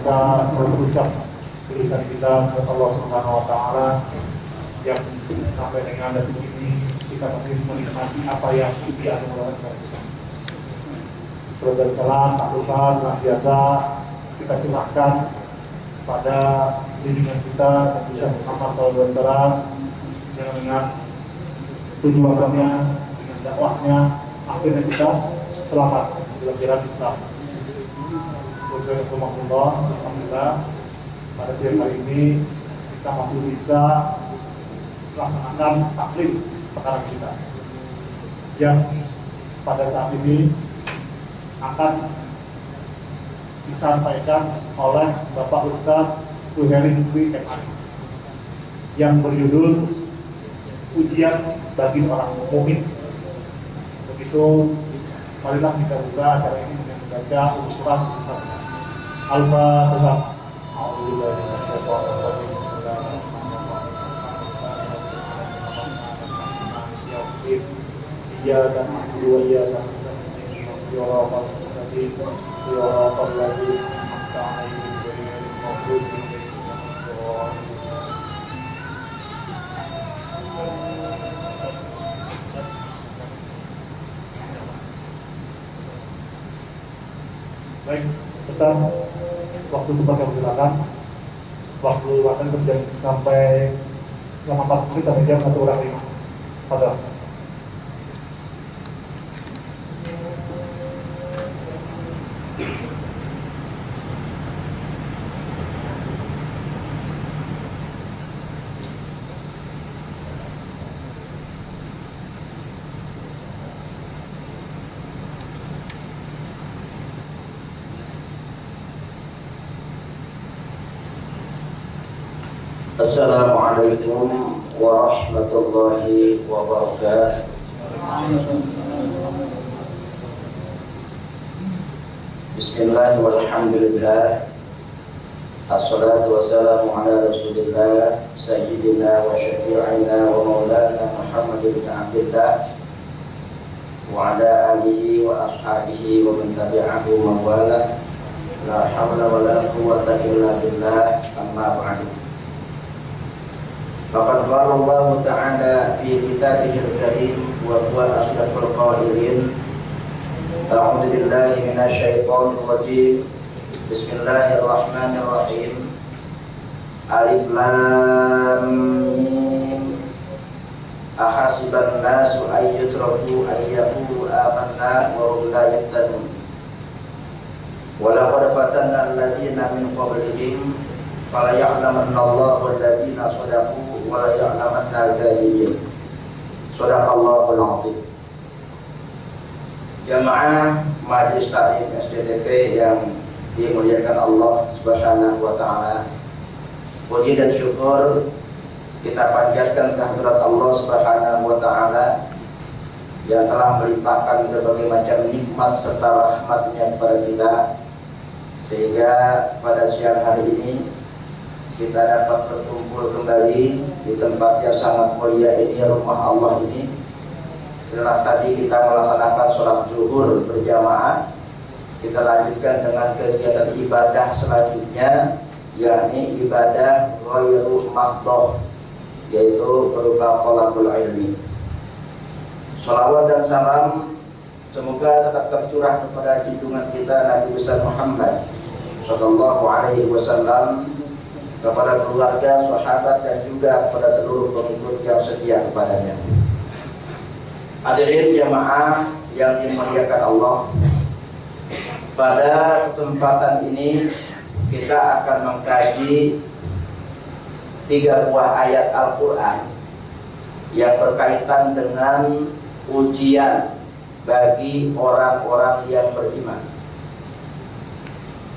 senantiasa berucap tulisan kita kepada Allah Subhanahu wa taala yang sampai dengan detik ini kita masih menikmati apa yang Dia anugerahkan kepada kita. Salam dan salam taklukan senantiasa kita curahkan pada junjungan kita Nabi Muhammad SAW yang dengan tujuannya, dengan dakwahnya akhirnya kita selamat dalam jalan Islam. Alhamdulillah pada siang hari ini kita masih bisa melaksanakan taklim perkara kita yang pada saat ini akan disampaikan oleh Bapak Ustadz Suheri Lutfi MA yang berjudul Ujian bagi Seorang Mukmin. Begitu, marilah kita buka acara ini dengan membaca surat Al-Fatihah. Iyyaka na'budu wa iyyaka nasta'in siratal mustaqim siratal ladzina an'amta 'alaihim ghairil maghdubi 'alaihim waladdallin. Baik, Ustaz, waktu tempat yang silakan. Waktu akan berjalan sampai selama 4 menit sampai jam 1:05. Pada Assalamualaikum warahmatullahi wabarakatuh. Bismillah walhamdulillah. Assalatu wassalamu ala rasulillah sayyidina wa syafi'ina wa maulana Muhammad bin Abdillah wa ala alihi wa ashabihi wa man tabi'ahu wa wala. La hawla wa la quwwata illa billah. Amma ba'du. Faqad qala Allah Ta'ala fi kitabihil karim wa huwa asdaqul qailin. A'udzu billahi minasy syaithanir rajim. Bismillahirrahmanirrahim. Alif lam mim. Ahasiban nasu ay yutraku ay yaqulu amanna wa hum la yaftanun. Wa laqad fatanna alladziina min qablihim fala ya'lamanna Allahu alladziina shadaqu wa la ya'lamanna al-kadhibin. Shadaqallahul 'azim. Jamaah Majelis Taklim SDTP yang dimuliakan Allah Subhanahu wa taala. Puji dan syukur kita panjatkan kehadirat Allah Subhanahu wa taala yang telah melimpahkan berbagai macam nikmat serta rahmat-Nya kepada kita, sehingga pada siang hari ini kita dapat berkumpul kembali di tempat yang sangat mulia ini, rumah Allah ini. Setelah tadi kita melaksanakan sholat zuhur berjamaah, kita lanjutkan dengan kegiatan ibadah selanjutnya, yakni ibadah ghairu mahdhah, yaitu berupa thalabul ilmi. Shalawat dan salam semoga tetap tercurah kepada junjungan kita Nabi besar Muhammad sallallahu alaihi wasallam, kepada keluarga, sahabat, dan juga kepada seluruh pengikut yang setia kepadanya. Hadirin jamaah yang dimuliakan Allah, pada kesempatan ini kita akan mengkaji 3 buah ayat Al-Quran yang berkaitan dengan ujian bagi orang-orang yang beriman.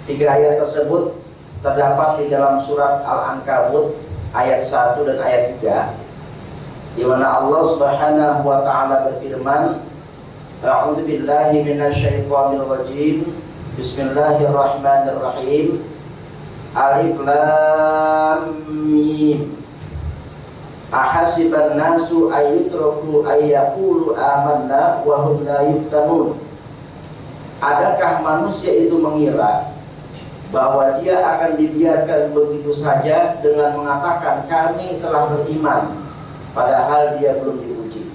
3 ayat tersebut terdapat di dalam surat Al-Ankabut ayat 1 dan ayat 3, di mana Allah Subhanahu wa taala berfirman, A'udzu billahi minasyaitonir rajim. Bismillahirrahmanirrahim. Alif lam mim. Ahasiban nasu ayyutraku ayyaqulu amanna wa hum la yuftanun. Adakah manusia itu mengira bahwa dia akan dibiarkan begitu saja dengan mengatakan kami telah beriman, padahal dia belum diuji.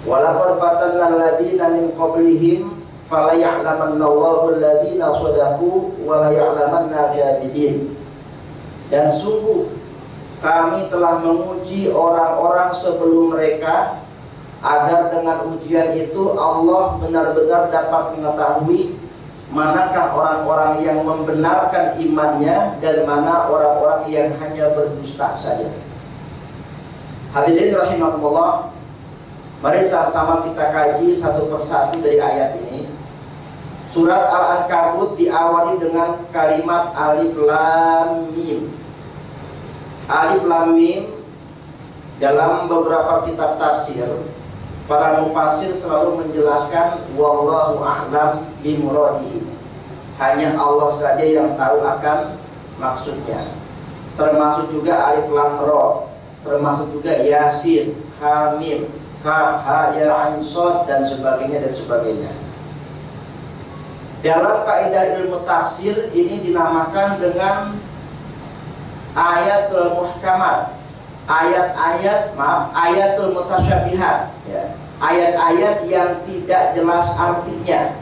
Walaqad fatanna alladziina min qablihim fala ya'lamanna Allahu alladziina shadaqu wa la ya'lamanna al-kadhibin. Dan sungguh kami telah menguji orang-orang sebelum mereka, agar dengan ujian itu Allah benar-benar dapat mengetahui manakah orang-orang yang membenarkan imannya dan mana orang-orang yang hanya berdusta saja. Hadirin rahimakumullah, mari sama-sama kita kaji satu persatu dari ayat ini. Surat Al-Ankabut diawali dengan kalimat alif lam mim. Alif lam mim dalam beberapa kitab tafsir, para mufassir selalu menjelaskan wallahu a'lam bimuradihi. Hanya Allah saja yang tahu akan maksudnya. Termasuk juga alif lam ra, termasuk juga yasin, hamim, kaf, ha, ya, ain, shad dan sebagainya dan sebagainya. Dalam kaidah ilmu tafsir ini dinamakan dengan ayatul muhkamat, ayatul mutasyabihat, ya. Ayat-ayat yang tidak jelas artinya.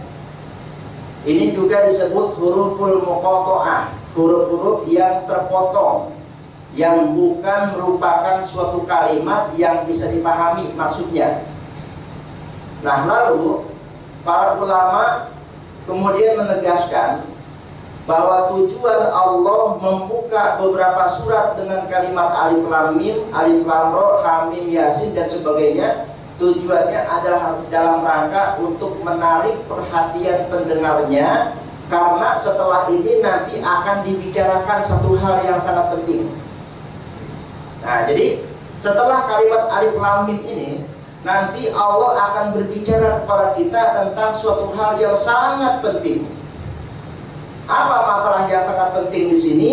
Ini juga disebut huruful muqatta'ah, huruf-huruf yang terpotong, yang bukan merupakan suatu kalimat yang bisa dipahami maksudnya. Nah, lalu para ulama kemudian menegaskan bahwa tujuan Allah membuka beberapa surat dengan kalimat alif lam mim, alif lam ra, hamim, yasin dan sebagainya, tujuannya adalah dalam rangka untuk menarik perhatian pendengarnya, karena setelah ini nanti akan dibicarakan satu hal yang sangat penting. Nah, jadi setelah kalimat alif lam mim ini, nanti Allah akan berbicara kepada kita tentang suatu hal yang sangat penting. Apa masalah yang sangat penting di sini?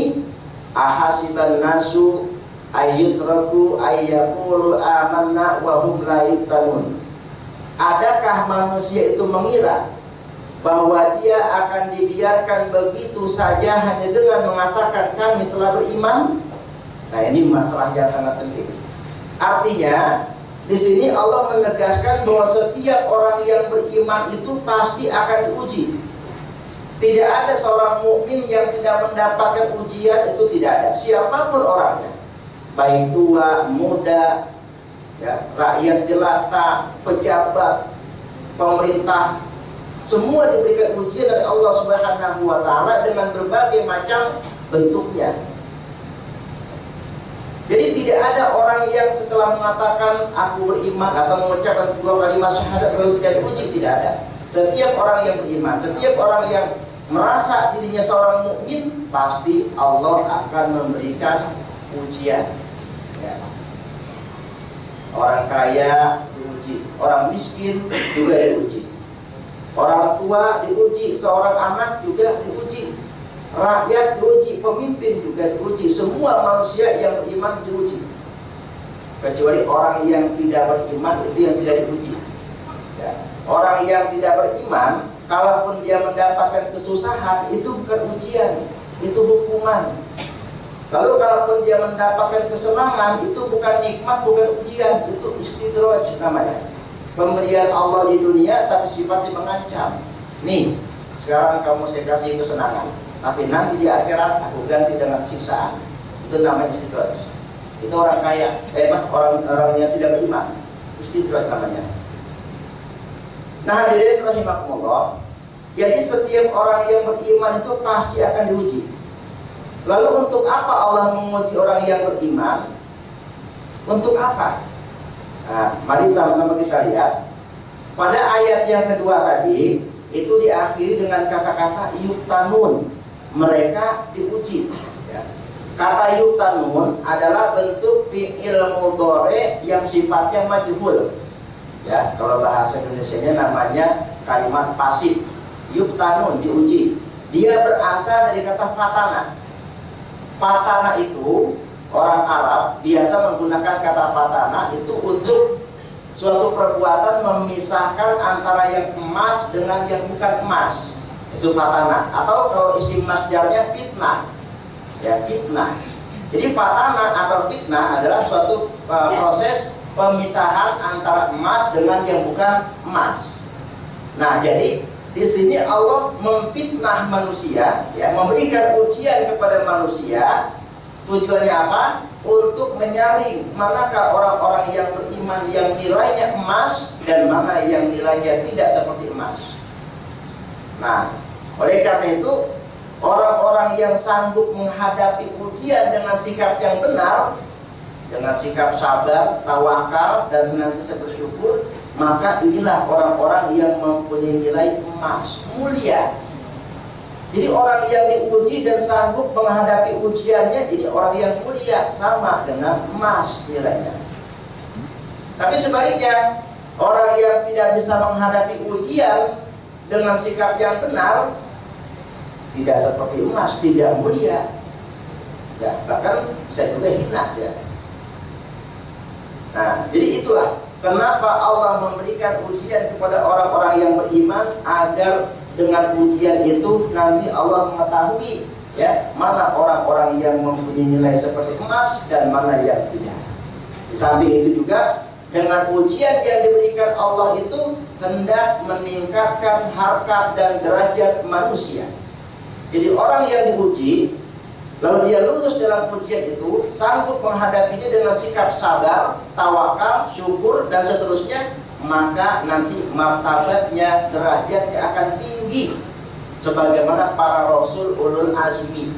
Ahasiban nasu ayyutraku ayyaqulu amanna wa hum la yuftanun. Adakah manusia itu mengira bahwa dia akan dibiarkan begitu saja hanya dengan mengatakan kami telah beriman? Nah, ini masalah yang sangat penting. Artinya di sini Allah menegaskan bahwa setiap orang yang beriman itu pasti akan diuji. Tidak ada seorang mukmin yang tidak mendapatkan ujian, itu tidak ada. Siapapun orangnya, baik tua, muda, ya, rakyat jelata, pejabat, pemerintah, semua diberikan ujian dari Allah Subhanahu wa Ta'ala dengan berbagai macam bentuknya. Jadi tidak ada orang yang setelah mengatakan aku beriman atau mengucapkan dua kalimat syahadat lalu tidak diuji, tidak ada. Setiap orang yang beriman, setiap orang yang merasa dirinya seorang mukmin, pasti Allah akan memberikan ujian. Ya. Orang kaya diuji, orang miskin juga diuji, orang tua diuji, seorang anak juga diuji, rakyat diuji, pemimpin juga diuji, semua manusia yang beriman diuji. Kecuali orang yang tidak beriman, itu yang tidak diuji. Ya. Orang yang tidak beriman, kalaupun dia mendapatkan kesusahan, itu bukan ujian, itu hukuman. Lalu kalaupun dia mendapatkan kesenangan, itu bukan nikmat, bukan ujian, itu istidraj namanya. Pemberian Allah di dunia tapi sifatnya mengancam. Nih, sekarang kamu saya kasih kesenangan, tapi nanti di akhirat aku ganti dengan siksaan. Itu namanya istidraj. Itu orang kaya, orang yang tidak beriman, istidraj namanya. Nah, hadirin rahimakumullah, jadi setiap orang yang beriman itu pasti akan diuji. Lalu untuk apa Allah menguji orang yang beriman? Untuk apa? Nah, mari sama-sama kita lihat. Pada ayat yang kedua tadi, itu diakhiri dengan kata-kata yuftanun. Mereka diuji. Ya. Kata yuftanun adalah bentuk fi'il mudhari yang sifatnya majhul. Ya, kalau bahasa Indonesianya namanya kalimat pasif. Yuftanun, diuji. Dia berasal dari kata fatana. Fatana itu orang Arab biasa menggunakan kata fatana itu untuk suatu perbuatan memisahkan antara yang emas dengan yang bukan emas. Itu fatana, atau kalau isim masdarnya fitnah. Ya, fitnah. Jadi fatana atau fitnah adalah suatu proses pemisahan antara emas dengan yang bukan emas. Nah, jadi di sini Allah memfitnah manusia, ya, memberikan ujian kepada manusia. Tujuannya apa? Untuk menyaring manakah orang-orang yang beriman yang nilainya emas dan mana yang nilainya tidak seperti emas. Nah, oleh karena itu orang-orang yang sanggup menghadapi ujian dengan sikap yang benar, dengan sikap sabar, tawakal, dan senantiasa bersyukur, maka inilah orang-orang yang mempunyai nilai emas, mulia. Jadi orang yang diuji dan sanggup menghadapi ujiannya, jadi orang yang mulia, sama dengan emas nilainya. Tapi sebaliknya, orang yang tidak bisa menghadapi ujian dengan sikap yang benar, tidak seperti emas, tidak mulia, ya, bahkan bisa juga hina, ya. Nah, jadi itulah kenapa Allah memberikan ujian kepada orang-orang yang beriman, agar dengan ujian itu nanti Allah mengetahui, ya, mana orang-orang yang mempunyai nilai seperti emas dan mana yang tidak. Di samping itu juga dengan ujian yang diberikan Allah itu hendak meningkatkan harkat dan derajat manusia. Jadi orang yang diuji, lalu dia lulus dalam ujian itu, sanggup menghadapinya dengan sikap sabar, tawakal, syukur, dan seterusnya, maka nanti martabatnya, derajatnya akan tinggi sebagaimana para rasul ulul azmi.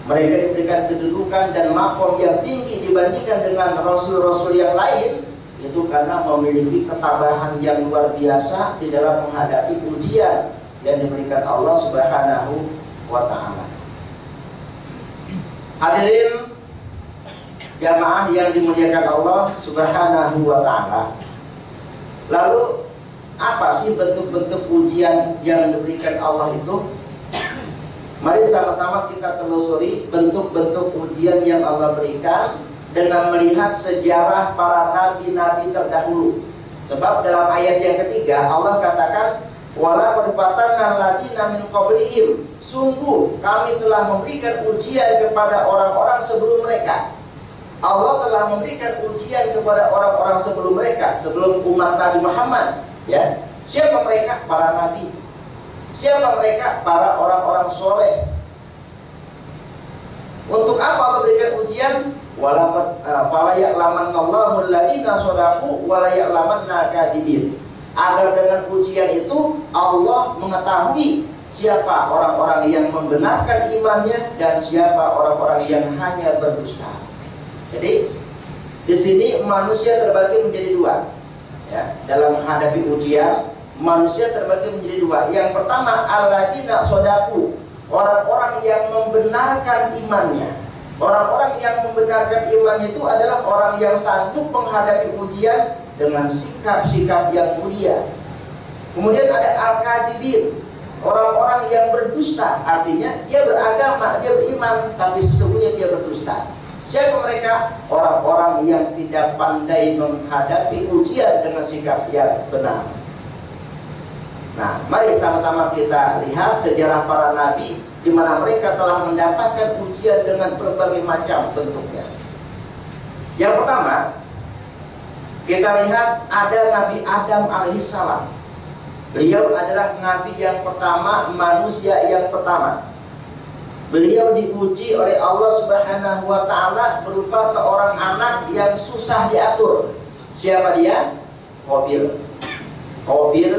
Mereka diberikan kedudukan dan makom yang tinggi dibandingkan dengan rasul-rasul yang lain, itu karena memiliki ketabahan yang luar biasa di dalam menghadapi ujian yang diberikan Allah Subhanahu wa ta'ala. Hadirin jamaah yang dimuliakan Allah Subhanahu wa ta'ala, lalu apa sih bentuk-bentuk ujian yang diberikan Allah itu? Mari sama-sama kita telusuri bentuk-bentuk ujian yang Allah berikan dengan melihat sejarah para nabi-nabi terdahulu. Sebab dalam ayat yang ketiga Allah katakan, walaqad fatanna alladziina min qablihim, sungguh kami telah memberikan ujian kepada orang-orang sebelum mereka. Allah telah memberikan ujian kepada orang-orang sebelum mereka, sebelum umat Nabi Muhammad, ya. Siapa mereka? Para nabi. Siapa mereka? Para orang-orang soleh. Untuk apa Allah berikan ujian? Fala ya'lamannallahu alladziina shadaqu wa la ya'lamanna kadhibin. Agar dengan ujian itu Allah mengetahui siapa orang-orang yang membenarkan imannya dan siapa orang-orang yang hanya berdusta. Jadi di sini manusia terbagi menjadi dua, ya. Dalam menghadapi ujian, manusia terbagi menjadi dua. Yang pertama, alladzina shadaqu, orang-orang yang membenarkan imannya. Orang-orang yang membenarkan iman itu adalah orang yang sanggup menghadapi ujian dengan sikap-sikap yang mulia. Kemudian ada al-kadibin, orang-orang yang berdusta, artinya dia beragama, dia beriman, tapi sesungguhnya dia berdusta. Siapa mereka? Orang-orang yang tidak pandai menghadapi ujian dengan sikap yang benar. Nah, mari sama-sama kita lihat sejarah para nabi, di mana mereka telah mendapatkan ujian dengan berbagai macam bentuknya. Yang pertama, kita lihat ada Nabi Adam alaihissalam. Beliau adalah nabi yang pertama, manusia yang pertama. Beliau diuji oleh Allah Subhanahu wa ta'ala berupa seorang anak yang susah diatur. Siapa dia? Qabil. Qabil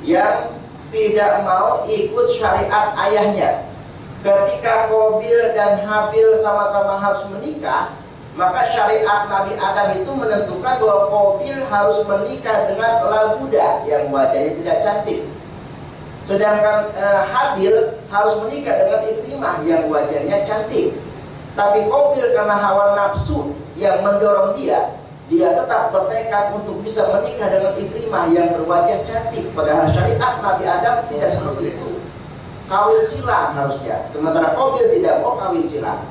yang tidak mau ikut syariat ayahnya. Ketika Qabil dan Habil sama-sama harus menikah, maka syariat Nabi Adam itu menentukan bahwa Qabil harus menikah dengan Labuda yang wajahnya tidak cantik. Sedangkan Habil harus menikah dengan Ikrimah yang wajahnya cantik. Tapi Qabil karena hawa nafsu yang mendorong dia tetap bertekad untuk bisa menikah dengan Ikrimah yang berwajah cantik. Padahal syariat Nabi Adam tidak seperti itu. Kawin silang harusnya. Sementara Qabil tidak mau kawin silang.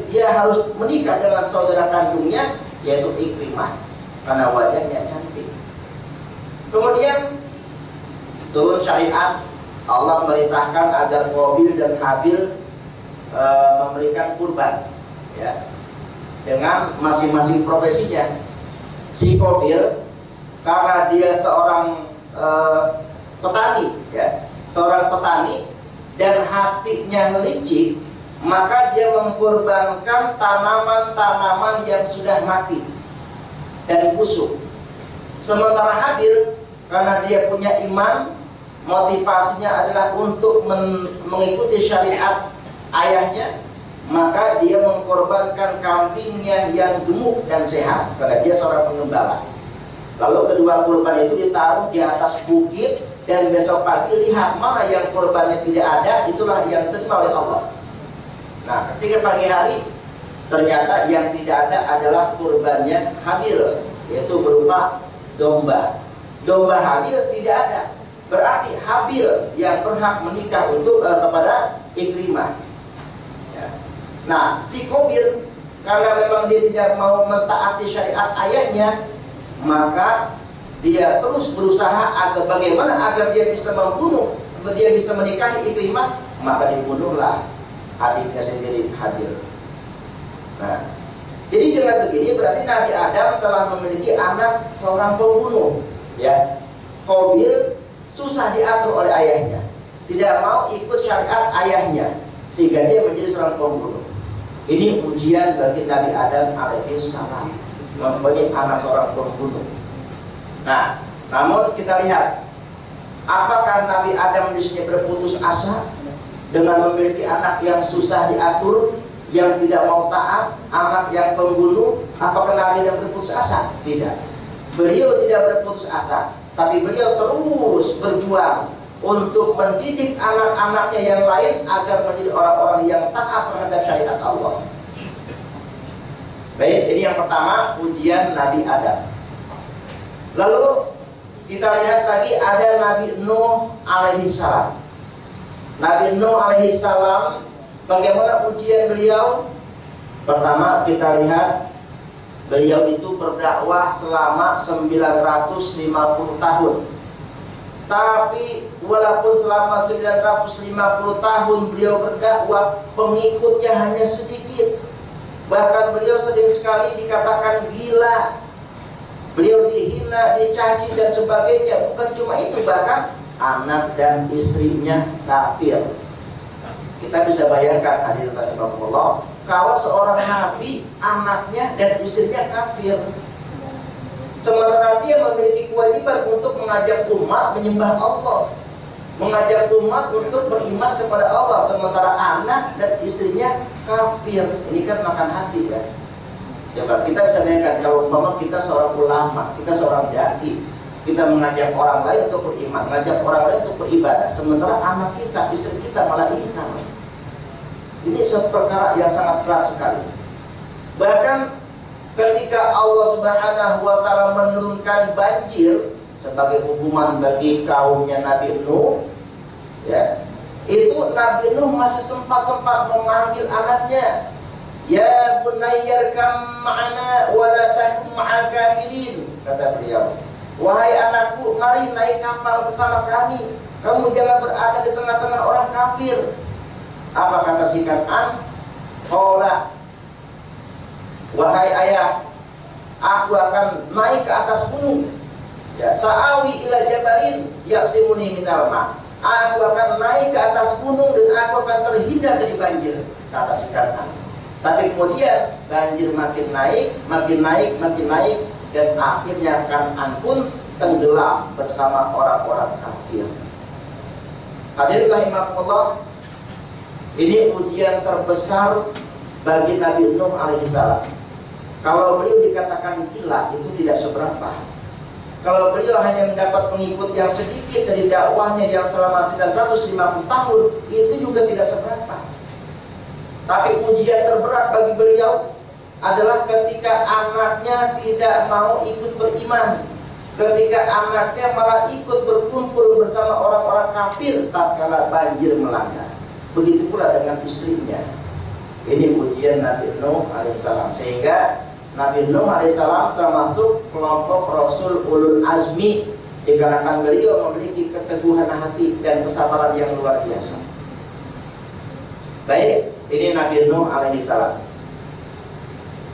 Dia harus menikah dengan saudara kandungnya, yaitu Ikrimah, karena wajahnya cantik. Kemudian turun syariat Allah merintahkan agar Qabil dan Habil memberikan kurban, ya, dengan masing-masing profesinya. Si Qabil karena dia seorang petani, ya, seorang petani dan hatinya licik, maka dia mengkorbankan tanaman-tanaman yang sudah mati dan busuk. Sementara Habil karena dia punya iman, motivasinya adalah untuk mengikuti syariat ayahnya, maka dia mengkorbankan kambingnya yang gemuk dan sehat karena dia seorang pengembala. Lalu kedua kurban itu ditaruh di atas bukit, dan besok pagi lihat mana yang kurbannya tidak ada, itulah yang diterima oleh Allah. Nah, ketika pagi hari ternyata yang tidak ada adalah kurbannya Habil, yaitu berupa domba. Domba Habil tidak ada. Berarti Habil yang berhak menikah untuk kepada Ikrimah. Ya. Nah, si Qabil karena memang dia tidak mau mentaati syariat ayahnya, maka dia terus berusaha agar bagaimana agar dia bisa membunuh, dia bisa menikahi Ikrimah, maka dibunuhlah adiknya sendiri, Habil. Nah, jadi dengan begini berarti Nabi Adam telah memiliki anak seorang pembunuh, ya. Qabil susah diatur oleh ayahnya, tidak mau ikut syariat ayahnya, sehingga dia menjadi seorang pembunuh. Ini ujian bagi Nabi Adam alaihi salam, mempunyai anak seorang pembunuh. Nah, namun kita lihat, apakah Nabi Adam di sini berputus asa dengan memiliki anak yang susah diatur, yang tidak mau taat, anak yang pembunuh? Apakah Nabi Adam berputus asa? Tidak. Beliau tidak berputus asa, tapi beliau terus berjuang untuk mendidik anak-anaknya yang lain agar menjadi orang-orang yang taat terhadap syariat Allah. Baik, ini yang pertama, ujian Nabi Adam. Lalu kita lihat lagi ada Nabi Nuh alaihi salam. Nabi Nuh alaihi salam, bagaimana ujian beliau? Pertama kita lihat, beliau itu berdakwah selama 950 tahun. Tapi walaupun selama 950 tahun beliau berdakwah, pengikutnya hanya sedikit. Bahkan beliau sering sekali dikatakan gila, beliau dihina, dicaci dan sebagainya. Bukan cuma itu, bahkan anak dan istrinya kafir. Kita bisa bayangkan, hadirin rahimakumullah, kalau seorang nabi, anaknya dan istrinya kafir, sementara dia memiliki kewajiban untuk mengajak umat menyembah Allah, mengajak umat untuk beriman kepada Allah, sementara anak dan istrinya kafir. Ini kan makan hati, kan? Ya, kita bisa bayangkan kalau umpama kita seorang ulama, kita seorang dai, kita mengajak orang lain untuk beriman, mengajak orang lain untuk beribadah, sementara anak kita, istri kita malah ingkar. Ini suatu perkara yang sangat berat sekali. Bahkan ketika Allah Subhanahu wa taala menurunkan banjir sebagai hukuman bagi kaumnya Nabi Nuh, ya, itu Nabi Nuh masih sempat memanggil anaknya, ya bunayya arkam ma'ana wa la takum ma'al kafirin, kata beliau, wahai anakku, mari naik kapal bersama kami, kamu jangan berada di tengah-tengah orang kafir. Apa kata si Kan'an? Qala, wahai ayah, aku akan naik ke atas gunung, ya, sa'awi ila jabalin yaksimuni minal ma', aku akan naik ke atas gunung dan aku akan terhindar dari banjir, kata si Kan'an. Tapi kemudian banjir makin naik, dan akhirnya Kan'an pun tenggelam bersama orang-orang kafir. Hadirin rahimakumullah, ini ujian terbesar bagi Nabi Nuh alaihissalam. Kalau beliau dikatakan gila, itu tidak seberapa. Kalau beliau hanya mendapat pengikut yang sedikit dari dakwahnya yang selama 950 tahun, itu juga tidak seberapa. Tapi ujian terberat bagi beliau adalah ketika anaknya tidak mau ikut beriman, ketika anaknya malah ikut berkumpul bersama orang-orang kafir tatkala banjir melanda. Begitu pula dengan istrinya. Ini ujian Nabi Nuh alaihissalam. Sehingga Nabi Nuh alaihissalam termasuk kelompok Rasul Ulul Azmi dikarenakan beliau memiliki keteguhan hati dan kesabaran yang luar biasa. Baik, ini Nabi Nuh alaihissalam.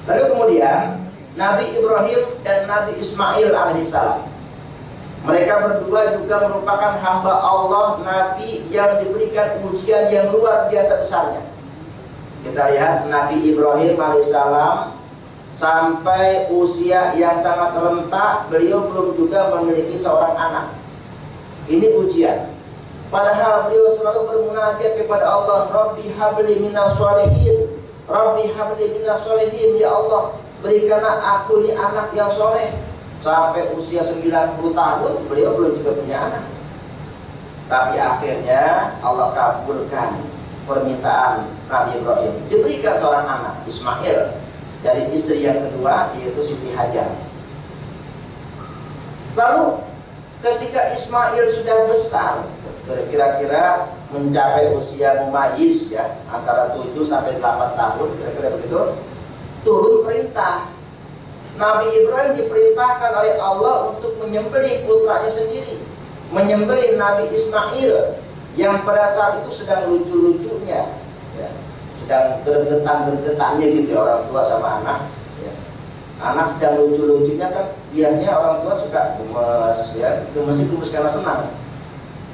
Lalu kemudian Nabi Ibrahim dan Nabi Ismail alaihissalam. Mereka berdua juga merupakan hamba Allah, Nabi yang diberikan ujian yang luar biasa besarnya. Kita lihat Nabi Ibrahim alaihissalam sampai usia yang sangat renta, beliau belum juga memiliki seorang anak. Ini ujian. Padahal beliau selalu bermunajat kepada Allah, Rabbi habli minas sholihin, Rabbi habli minas sholihin, ya Allah, berikanlah aku ini anak yang soleh. Sampai usia 90 tahun beliau belum juga punya anak. Tapi akhirnya Allah kabulkan permintaan Nabi Ibrahim, diberikan seorang anak, Ismail, dari istri yang kedua, yaitu Siti Hajar. Lalu ketika Ismail sudah besar, kira-kira mencapai usia mumayyiz, ya, antara 7 sampai 8 tahun, kira-kira begitu, turun perintah. Nabi Ibrahim diperintahkan oleh Allah untuk menyembelih putranya sendiri, menyembelih Nabi Ismail yang pada saat itu sedang lucu-lucunya, ya, sedang gergetan-gergetannya gitu ya, orang tua sama anak, ya. Anak sedang lucu-lucunya kan biasanya orang tua suka gemes, ya, gemes karena senang.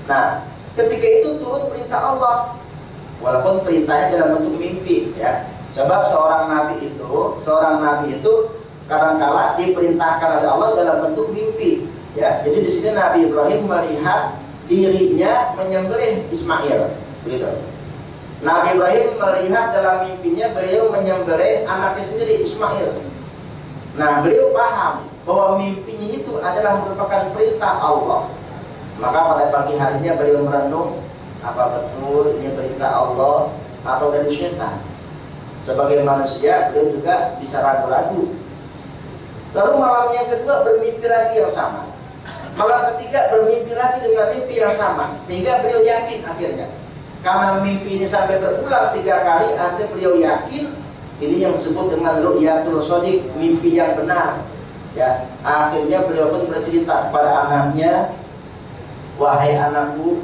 Nah, ketika itu turun perintah Allah, walaupun perintahnya dalam bentuk mimpi, ya. Sebab seorang nabi itu kadang-kala diperintahkan oleh Allah dalam bentuk mimpi, ya. Jadi di sini Nabi Ibrahim melihat dirinya menyembelih Ismail, begitu. Nabi Ibrahim melihat dalam mimpinya beliau menyembelih anaknya sendiri, Ismail. Nah, beliau paham bahwa mimpinya itu adalah merupakan perintah Allah. Maka pada pagi harinya beliau merenung, apa betul ini perintah Allah atau dari syaitan? Sebagai manusia beliau juga bisa ragu-ragu. Lalu malam yang kedua bermimpi lagi yang sama. Malam ketiga bermimpi lagi dengan mimpi yang sama. Sehingga beliau yakin akhirnya. Karena mimpi ini sampai berulang 3 kali, akhirnya beliau yakin ini yang disebut dengan ru'yatul shodiq, mimpi yang benar. Ya, akhirnya beliau pun bercerita kepada anaknya, wahai anakku,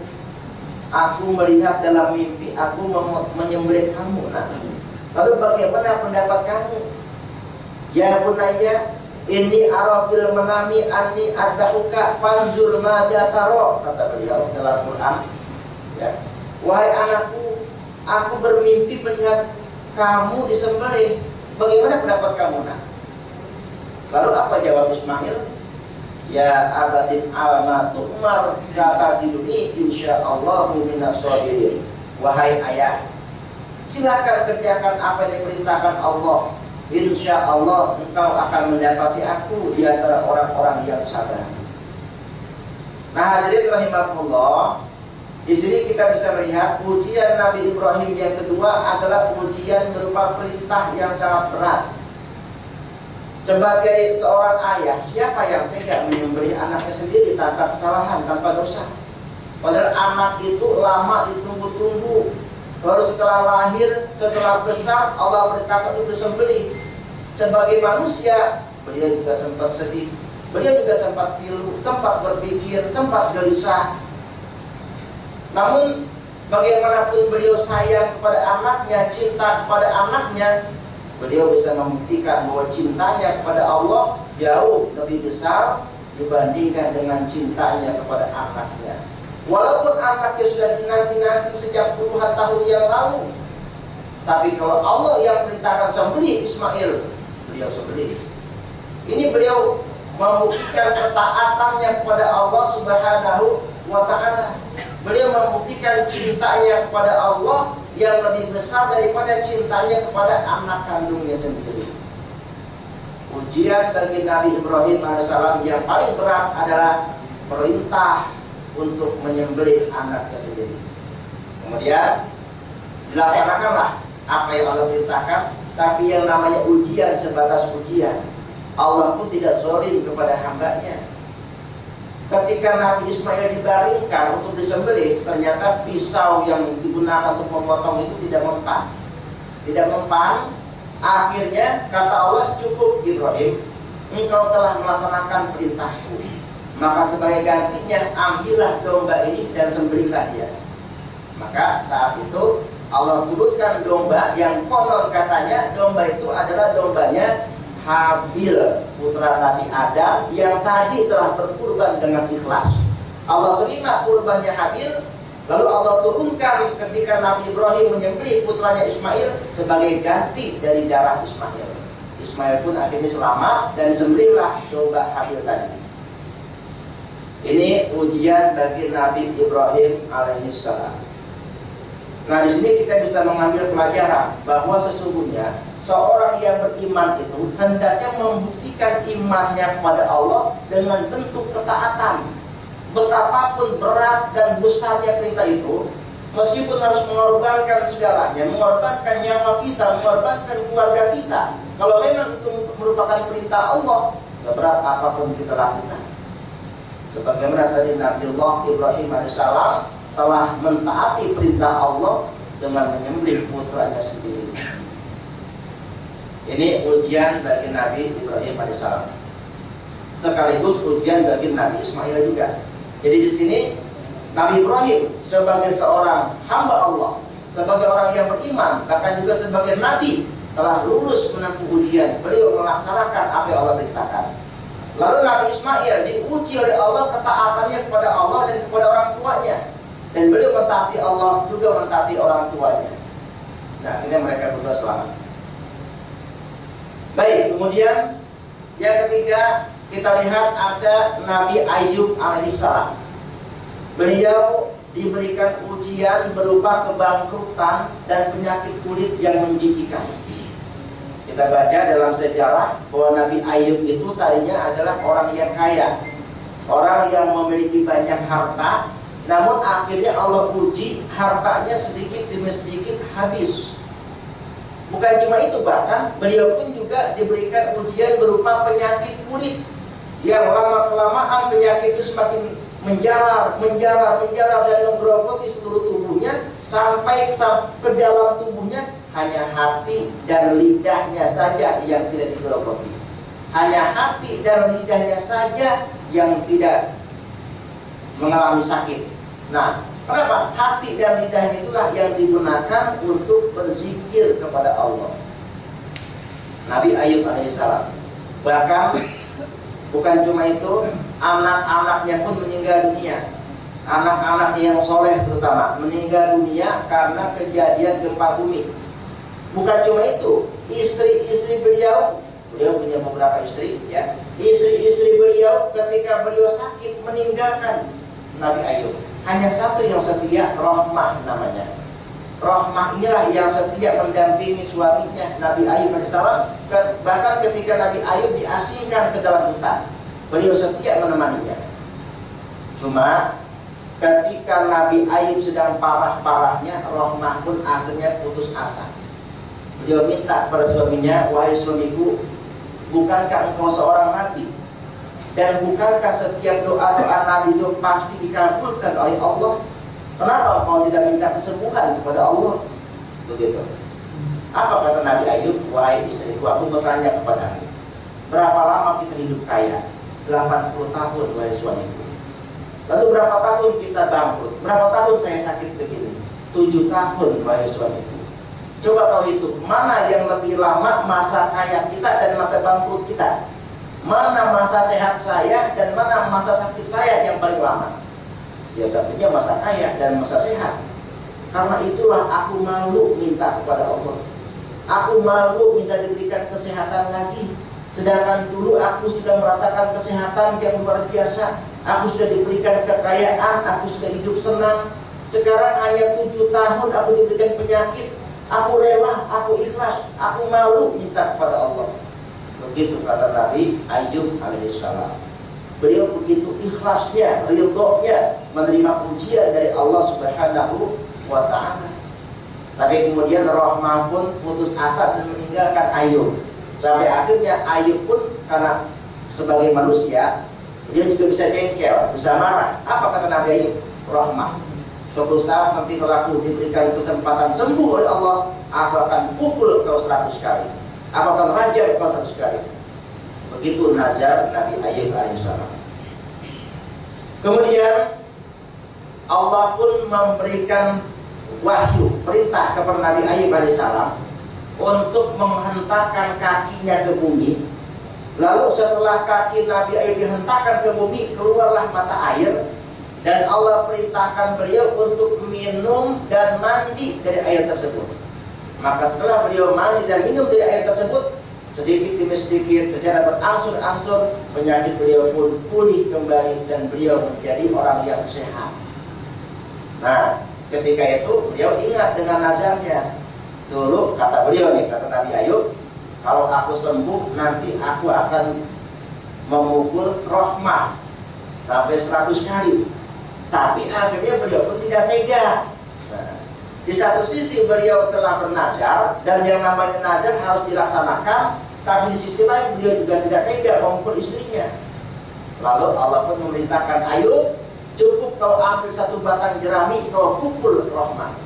aku melihat dalam mimpi aku menyembelih kamu. Nah, lalu bagaimana pendapat kamu? Ya bunayya, ini arafil menami anni adbahuka fanzur madza taro, kata beliau dalam Quran, ya. Wahai anakku, aku bermimpi melihat kamu disembelih. Bagaimana pendapat kamu? Nah, lalu apa jawab Ismail? Ya abatin alma tu'mar satajiduni insyaallahu minas sabirin. Wahai ayah, silakan kerjakan apa yang diperintahkan Allah. Insya Allah engkau akan mendapati aku di antara orang-orang yang sabar. Nah, hadirin rahimakumullah, di sini kita bisa melihat ujian Nabi Ibrahim yang kedua adalah ujian berupa perintah yang sangat berat. Sebagai seorang ayah, siapa yang tega menyembelih anaknya sendiri tanpa kesalahan, tanpa dosa? Padahal anak itu lama ditunggu-tunggu. Baru setelah lahir, setelah besar, Allah perintahkan untuk disembelih. Sebagai manusia, beliau juga sempat sedih, beliau juga sempat pilu, sempat berpikir, sempat gelisah. Namun, bagaimanapun beliau sayang kepada anaknya, cinta kepada anaknya, beliau bisa membuktikan bahwa cintanya kepada Allah jauh lebih besar dibandingkan dengan cintanya kepada anaknya. Walaupun anaknya sudah dinanti-nanti sejak puluhan tahun yang lalu, tapi kalau Allah yang perintahkan sembelih Ismail, beliau sembelih. Ini beliau membuktikan ketaatannya kepada Allah Subhanahu wa ta'ala. Beliau membuktikan cintanya kepada Allah yang lebih besar daripada cintanya kepada anak kandungnya sendiri. Ujian bagi Nabi Ibrahim AS yang paling berat adalah perintah untuk menyembelih anaknya sendiri. Kemudian dilaksanakanlah apa yang Allah perintahkan, tapi yang namanya ujian sebatas ujian. Allah pun tidak zalim kepada hambanya. Ketika Nabi Ismail dibaringkan untuk disembelih, ternyata pisau yang digunakan untuk memotong itu tidak mempan. Tidak mempan. Akhirnya kata Allah, cukup Ibrahim, engkau telah melaksanakan perintahku, maka sebagai gantinya ambillah domba ini dan sembelihlah dia. Maka saat itu Allah turunkan domba yang konon katanya domba itu adalah dombanya Habil, putra Nabi Adam yang tadi telah berkurban dengan ikhlas. Allah terima kurbannya Habil, lalu Allah turunkan ketika Nabi Ibrahim menyembelih putranya Ismail sebagai ganti dari darah Ismail. Ismail pun akhirnya selamat dan disembelihlah domba Habil tadi. Ini ujian bagi Nabi Ibrahim alaihissalam. Nah, di sini kita bisa mengambil pelajaran bahwa sesungguhnya seorang yang beriman itu hendaknya membuktikan imannya kepada Allah dengan bentuk ketaatan. Betapapun berat dan besarnya perintah itu, meskipun harus mengorbankan segalanya, mengorbankan nyawa kita, mengorbankan keluarga kita, kalau memang itu merupakan perintah Allah, seberat apapun kita lakukan. Sebagaimana tadi Nabiullah Ibrahim alaihissalam telah mentaati perintah Allah dengan menyembelih putranya sendiri. Ini ujian bagi Nabi Ibrahim alaihissalam, sekaligus ujian bagi Nabi Ismail juga. Jadi di sini Nabi Ibrahim sebagai seorang hamba Allah, sebagai orang yang beriman, bahkan juga sebagai nabi, telah lulus menempuh ujian. Beliau melaksanakan apa yang Allah perintahkan. Lalu Nabi Ismail diuji oleh Allah ketaatannya kepada Allah dan kepada orang tuanya, dan beliau mentaati Allah juga mentaati orang tuanya. Nah, ini mereka berdua selamat. Baik, kemudian yang ketiga kita lihat ada Nabi Ayub alaihissalam. Beliau diberikan ujian berupa kebangkrutan dan penyakit kulit yang menjijikan. Kita baca dalam sejarah bahwa Nabi Ayub itu tadinya adalah orang yang kaya, orang yang memiliki banyak harta, namun akhirnya Allah uji hartanya sedikit demi sedikit habis. Bukan cuma itu, bahkan beliau pun juga diberikan ujian berupa penyakit kulit yang lama-kelamaan penyakit itu semakin menjalar dan menggerogoti seluruh tubuhnya sampai ke dalam tubuhnya. Hanya hati dan lidahnya saja yang tidak digerogoti. Hanya hati dan lidahnya saja yang tidak mengalami sakit. Nah, kenapa? Hati dan lidahnya itulah yang digunakan untuk berzikir kepada Allah. Nabi Ayub alaihissalam. Bahkan bukan cuma itu, anak-anaknya pun meninggal dunia. Anak-anaknya yang soleh terutama meninggal dunia karena kejadian gempa bumi. Bukan cuma itu, istri-istri beliau punya beberapa istri, ya. Istri-istri beliau ketika beliau sakit meninggalkan Nabi Ayub. Hanya satu yang setia, Rahmah namanya. Rahmah inilah yang setia mendampingi suaminya Nabi Ayub alaihissalam. Bahkan ketika Nabi Ayub diasingkan ke dalam hutan, beliau setia menemaninya. Cuma ketika Nabi Ayub sedang parah-parahnya, Rahmah pun akhirnya putus asa. Beliau minta pada suaminya, wahai suamiku, bukankah engkau seorang nabi? Dan bukankah setiap doa-doa nabi itu pasti dikabulkan oleh Allah? Kenapa engkau tidak minta kesembuhan kepada Allah? Begitu. Apa kata Nabi Ayub? Wahai istriku, aku bertanya kepadamu, berapa lama kita hidup kaya? 80 tahun, wahai suamiku. Lalu berapa tahun kita bangkrut? Berapa tahun saya sakit begini? 7 tahun, wahai suamiku. Coba kau hitung, mana yang lebih lama masa kaya kita dan masa bangkrut kita? Mana masa sehat saya dan mana masa sakit saya yang paling lama? Ya tentunya masa kaya dan masa sehat. Karena itulah aku malu minta kepada Allah. Aku malu minta diberikan kesehatan lagi. Sedangkan dulu aku sudah merasakan kesehatan yang luar biasa. Aku sudah diberikan kekayaan, aku sudah hidup senang. Sekarang hanya 7 tahun aku diberikan penyakit. Aku rela, aku ikhlas, aku malu minta kepada Allah. Begitu kata Nabi Ayub alaihissalam. Beliau begitu ikhlasnya, ridhonya menerima ujian dari Allah subhanahu wa ta'ala. Tapi kemudian Rahmah pun putus asa dan meninggalkan Ayub. Sampai akhirnya Ayub pun karena sebagai manusia, dia juga bisa jengkel, bisa marah. Apa kata Nabi Ayub? Rahmah, suatu saat nanti kalau aku diberikan kesempatan sembuh oleh Allah, aku akan pukul kau 100 kali. Aku akan rajam kau 100 kali. Begitu nazar Nabi Ayub alaihissalam. Kemudian Allah pun memberikan wahyu, perintah kepada Nabi Ayub alaihissalam untuk menghentakkan kakinya ke bumi. Lalu setelah kaki Nabi Ayub dihentakkan ke bumi, keluarlah mata air, dan Allah perintahkan beliau untuk minum dan mandi dari air tersebut. Maka setelah beliau mandi dan minum dari air tersebut, sedikit demi sedikit secara berangsur-angsur penyakit beliau pun pulih kembali dan beliau menjadi orang yang sehat. Nah, ketika itu beliau ingat dengan nazarnya. Dulu kata beliau nih, kata Nabi Ayub, kalau aku sembuh nanti aku akan memukul Rahmah sampai 100 kali. Tapi akhirnya beliau pun tidak tega. Nah, di satu sisi beliau telah bernazar, dan yang namanya nazar harus dilaksanakan, tapi di sisi lain beliau juga tidak tega memukul istrinya. Lalu Allah pun memerintahkan Ayub, cukup kau ambil satu batang jerami, kau pukul Rahmah.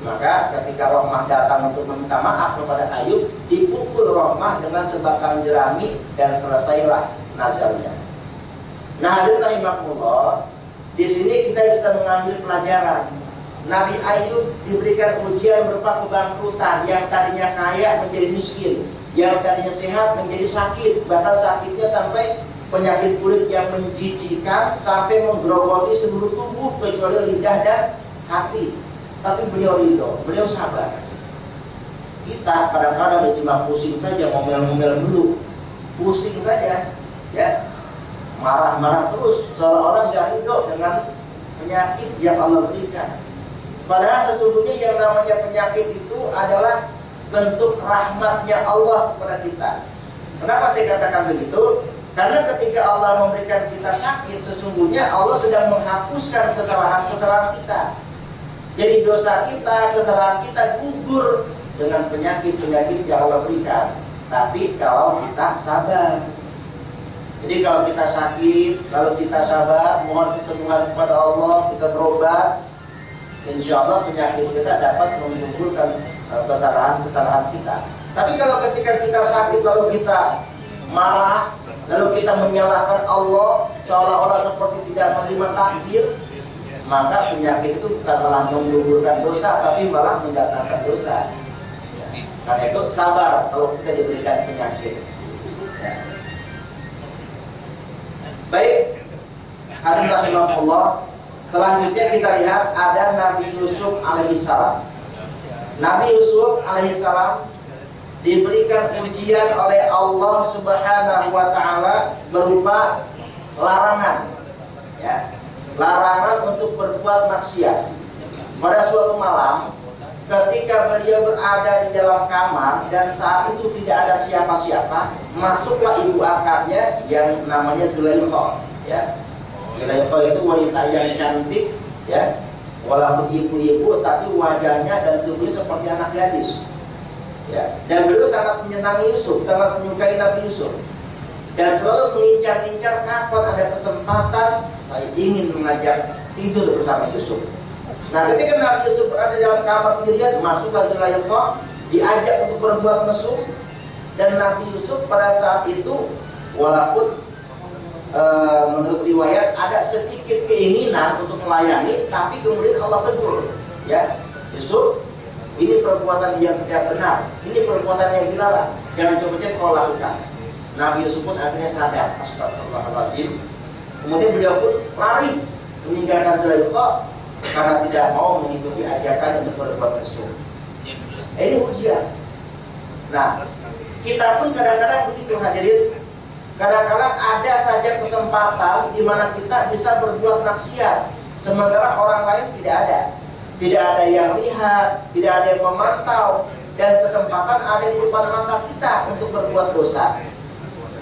Maka ketika Rahmah datang untuk meminta maaf kepada Ayub, dipukul Rahmah dengan sebatang jerami dan selesailah nazarnya. Nah, hadirin rahimakumullah, di sini kita bisa mengambil pelajaran. Nabi Ayub diberikan ujian berupa kebangkrutan, yang tadinya kaya menjadi miskin, yang tadinya sehat menjadi sakit, bahkan sakitnya sampai penyakit kulit yang menjijikan sampai menggerogoti seluruh tubuh kecuali lidah dan hati. Tapi beliau ridho, beliau sabar. Kita kadang-kadang cuma pusing saja, ngomel-ngomel dulu, pusing saja, ya, marah-marah terus, seolah-olah gak ridho dengan penyakit yang Allah berikan. Padahal sesungguhnya yang namanya penyakit itu adalah bentuk rahmatnya Allah kepada kita. Kenapa saya katakan begitu? Karena ketika Allah memberikan kita sakit, sesungguhnya Allah sedang menghapuskan kesalahan-kesalahan kita. Jadi dosa kita, kesalahan kita gugur dengan penyakit-penyakit yang Allah berikan. Tapi kalau kita sabar. Jadi kalau kita sakit, kalau kita sabar, mohon kesembuhan kepada Allah, kita berobat, insya Allah penyakit kita dapat menggugurkan kesalahan-kesalahan kita. Tapi kalau ketika kita sakit lalu kita marah, lalu kita menyalahkan Allah seolah-olah seperti tidak menerima takdir, maka penyakit itu bukan malah menggugurkan dosa, tapi malah mendatangkan dosa. Karena itu sabar kalau kita diberikan penyakit. Baik, hadirin rahimakumullah. Selanjutnya kita lihat ada Nabi Yusuf alaihissalam. Nabi Yusuf alaihissalam diberikan ujian oleh Allah Subhanahu wa taala berupa larangan, ya, larangan untuk berbuat maksiat. Pada suatu malam ketika beliau berada di dalam kamar dan saat itu tidak ada siapa-siapa, masuklah ibu angkatnya yang namanya Zulaikha, ya. Zulaikha itu wanita yang cantik, ya, walaupun ibu-ibu tapi wajahnya dan tubuhnya seperti anak gadis, ya. Dan beliau sangat menyenangi Yusuf, sangat menyukai Nabi Yusuf, dan selalu mengincar-incar kapan ada kesempatan saya ingin mengajak tidur bersama Yusuf. Nah, ketika Nabi Yusuf berada dalam kamar sendirian, masuklah Zulaikha, diajak untuk berbuat mesum, dan Nabi Yusuf pada saat itu walaupun menurut riwayat ada sedikit keinginan untuk melayani, tapi kemudian Allah tegur, ya, Yusuf, ini perbuatan yang tidak benar, ini perbuatan yang dilarang, jangan coba-coba kau lakukan. Nabi Yusuf pun akhirnya sadar, astagfirullahaladzim. Kemudian beliau pun lari meninggalkan Zulaikha karena tidak mau mengikuti ajakan untuk berbuat mesum. Ini ujian. Nah, kita pun kadang-kadang begitu, hadirin. Kadang-kadang ada saja kesempatan di mana kita bisa berbuat maksiat, sementara orang lain tidak ada. Tidak ada yang lihat, tidak ada yang memantau, dan kesempatan ada di depan mata kita untuk berbuat dosa.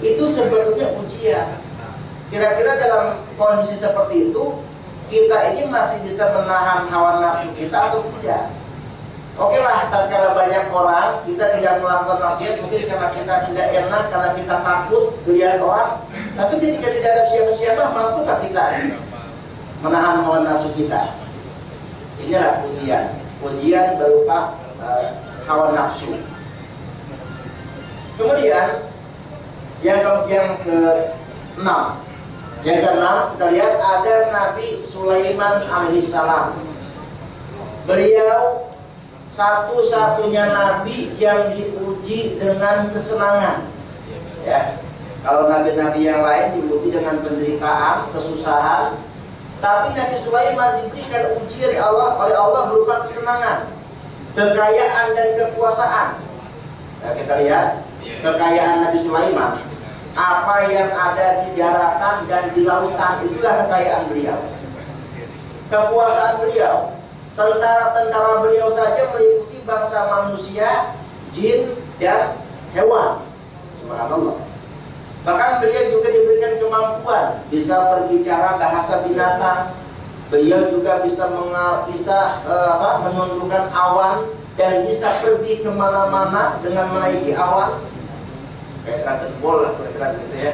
Itu sebetulnya ujian. Kira-kira dalam kondisi seperti itu, kita ini masih bisa menahan hawa nafsu kita atau tidak? Oke lah, tatkala banyak orang, kita tidak melakukan maksiat mungkin karena kita tidak enak, karena kita takut dilihat orang. Tapi ketika tidak ada siapa-siapa, mampukah kita menahan hawa nafsu kita? Inilah ujian, ujian berupa hawa nafsu. Kemudian yang ke-6, Yang keenam, kita lihat ada Nabi Sulaiman alaihissalam. Beliau satu-satunya nabi yang diuji dengan kesenangan. Ya, kalau nabi-nabi yang lain diuji dengan penderitaan, kesusahan, tapi Nabi Sulaiman diberikan ujian oleh Allah berupa kesenangan, kekayaan dan kekuasaan. Nah, kita lihat kekayaan Nabi Sulaiman. Apa yang ada di daratan dan di lautan, itulah kekayaan beliau. Kekuasaan beliau, tentara-tentara beliau saja meliputi bangsa manusia, jin, dan hewan. Subhanallah. Bahkan beliau juga diberikan kemampuan bisa berbicara bahasa binatang. Beliau juga bisa menundukkan awan dan bisa pergi kemana-mana dengan menaiki awan. Kayak Dragon Ball lah, kira-kira gitu ya.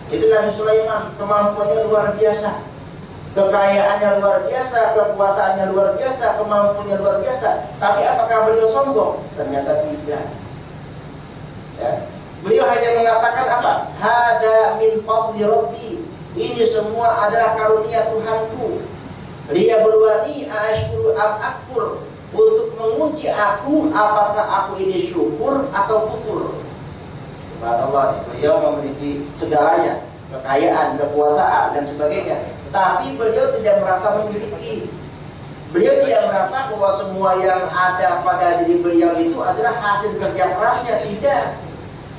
Itu Nabi Sulaiman, kemampuannya luar biasa, kekayaannya luar biasa, kekuasaannya luar biasa, kemampuannya luar biasa. Tapi apakah beliau sombong? Ternyata tidak. Ya. Beliau hanya mengatakan apa? Hada min fadli rabbi. Ini semua adalah karunia Tuhanku. Liyabluwani ashkuru am akfur. Untuk menguji aku, apakah aku ini syukur atau kufur. Subhanallah, beliau memiliki segalanya, kekayaan, kekuasaan, dan sebagainya. Tapi beliau tidak merasa memiliki. Beliau tidak merasa bahwa semua yang ada pada diri beliau itu adalah hasil kerja kerasnya. Tidak.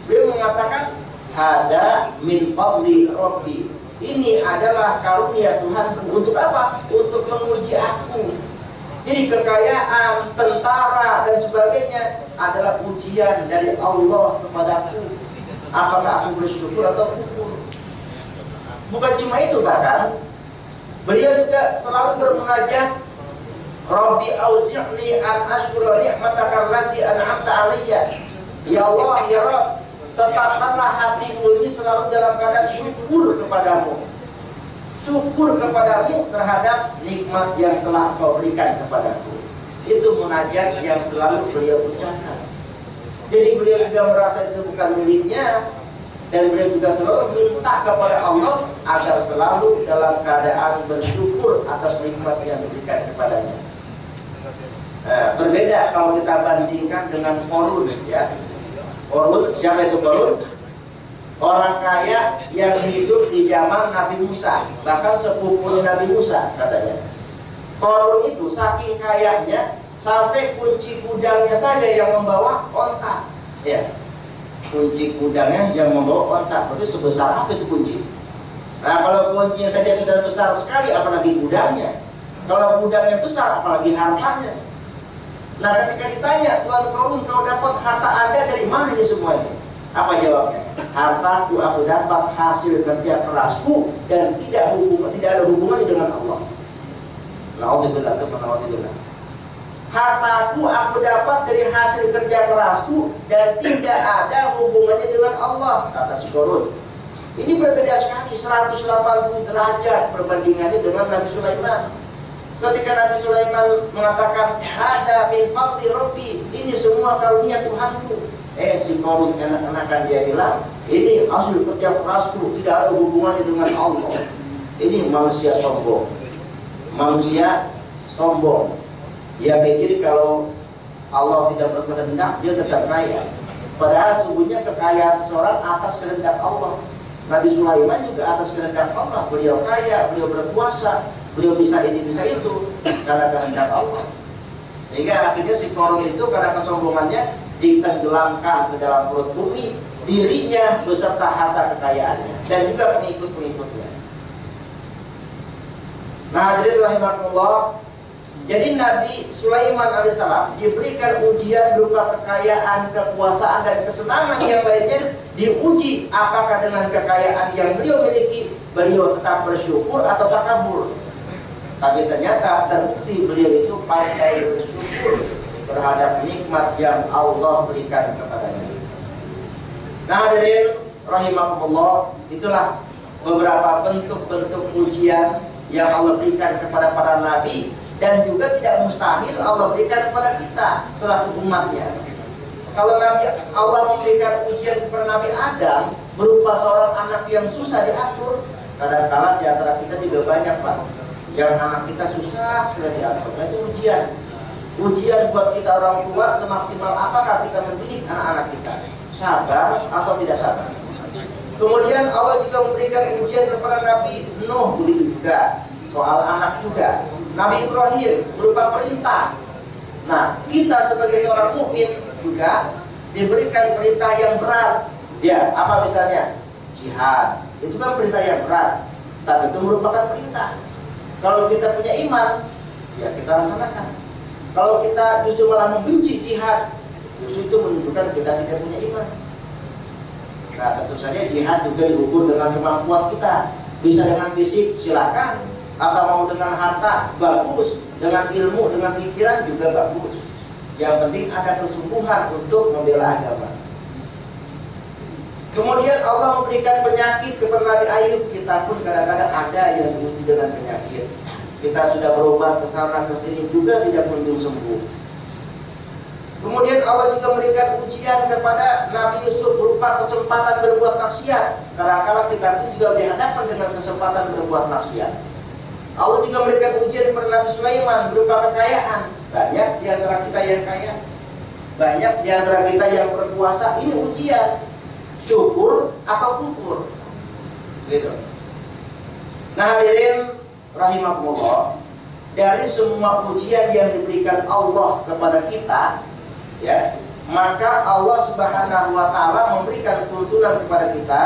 Beliau mengatakan, hada min fadli rabbi. Ini adalah karunia Tuhanku. Untuk apa? Untuk menguji aku. Jadi kekayaan, tentara, dan sebagainya adalah ujian dari Allah kepadaku. Apakah aku bersyukur atau kufur? Bukan cuma itu, bahkan beliau juga selalu bermunajat, Rabbi auzi'ni an ashkura ni'mataka allati an'amta 'alayya. Ya Allah, ya Rabb, tetapkanlah hatiku ini selalu dalam keadaan syukur kepadamu. Syukur kepadamu terhadap nikmat yang telah Kau berikan kepadaku. Itu munajat yang selalu beliau ucapkan. Jadi beliau juga merasa itu bukan miliknya, dan beliau juga selalu minta kepada Allah agar selalu dalam keadaan bersyukur atas nikmat yang diberikan kepadanya. Berbeda kalau kita bandingkan dengan Qarun, ya. Qarun, siapa itu Qarun? Orang kaya yang hidup di zaman Nabi Musa, bahkan sepupunya Nabi Musa katanya. Qarun itu saking kayanya sampai kunci gudangnya saja yang membawa onta, ya. Kunci gudangnya yang membawa onta. Berarti sebesar apa itu kunci? Nah, kalau kuncinya saja sudah besar sekali, apalagi gudangnya. Kalau gudangnya besar, apalagi hartanya. Nah, ketika ditanya, Tuan Qarun, kau dapat harta Anda dari mana ini semuanya? Apa jawabnya? Hartaku aku dapat hasil kerja kerasku dan tidak ada hubungannya dengan Allah. Na'udzubillah, na'udzubillah. Hartaku aku dapat dari hasil kerja kerasku dan tidak ada hubungannya dengan Allah, kata si Qarun. Ini berbeda sekali, 180 derajat perbandingannya dengan Nabi Sulaiman. Ketika Nabi Sulaiman mengatakan, ada min fadli rabbi, ini semua karunia Tuhanku. Si Qarun enak-enakan dia bilang, ini hasil kerja kerasku, tidak ada hubungannya dengan Allah. Ini manusia sombong. Manusia sombong. Dia pikir kalau Allah tidak berkehendak, dia tetap kaya. Padahal sesungguhnya kekayaan seseorang atas kehendak Allah. Nabi Sulaiman juga atas kehendak Allah. Beliau kaya, beliau berkuasa, beliau bisa ini, bisa itu, karena kehendak Allah. Sehingga akhirnya si Qarun itu karena kesombongannya ditenggelamkan ke dalam perut bumi, dirinya beserta harta kekayaannya dan juga pengikut-pengikutnya. Nah, jadi rahimahullah. Jadi Nabi Sulaiman alaihissalam diberikan ujian berupa kekayaan, kekuasaan, dan kesenangan yang lainnya. Diuji apakah dengan kekayaan yang beliau miliki, beliau tetap bersyukur atau takabur. Tapi ternyata terbukti beliau itu pandai bersyukur terhadap nikmat yang Allah berikan kepadanya. Nah, hadirin rahimakumullah, itulah beberapa bentuk-bentuk ujian yang Allah berikan kepada para nabi. Dan juga tidak mustahil Allah berikan kepada kita selaku umatnya. Kalau Allah memberikan ujian kepada Nabi Adam berupa seorang anak yang susah diatur, Kadang-kadang di antara kita juga banyak Pak, yang anak kita susah sekali diatur. Nah, itu ujian. Ujian buat kita orang tua, semaksimal apakah kita mendidik anak-anak kita, sabar atau tidak sabar. Kemudian Allah juga memberikan ujian kepada Nabi Nuh, begitu juga soal anak juga. Nabi Ibrahim berupa perintah. Nah, kita sebagai seorang mukmin juga diberikan perintah yang berat. Ya, apa misalnya? Jihad. Itu kan perintah yang berat, tapi itu merupakan perintah. Kalau kita punya iman, ya kita laksanakan. Kalau kita justru malah membenci jihad, justru itu menunjukkan kita tidak punya iman. Nah, tentu saja jihad juga diukur dengan kemampuan kita. Bisa dengan fisik, silakan. Atau mau dengan harta, bagus. Dengan ilmu, dengan pikiran juga bagus. Yang penting ada kesungguhan untuk membela agama. Kemudian Allah memberikan penyakit kepada Nabi Ayub. Kita pun kadang-kadang ada yang diuji dengan penyakit. Kita sudah berobat ke sana ke sini juga tidak kunjung sembuh. Kemudian Allah juga memberikan ujian kepada Nabi Yusuf berupa kesempatan berbuat maksiat. Kadang-kadang kita pun juga dihadapkan dengan kesempatan berbuat maksiat. Allah juga memberikan ujian kepada Nabi Sulaiman berupa kekayaan. Banyak di antara kita yang kaya, banyak di antara kita yang berkuasa. Ini ujian, syukur atau kufur, gitu. Nah, hadirin rahimakumullah, dari semua ujian yang diberikan Allah kepada kita, ya, maka Allah Subhanahu wa Ta'ala memberikan tuntunan kepada kita,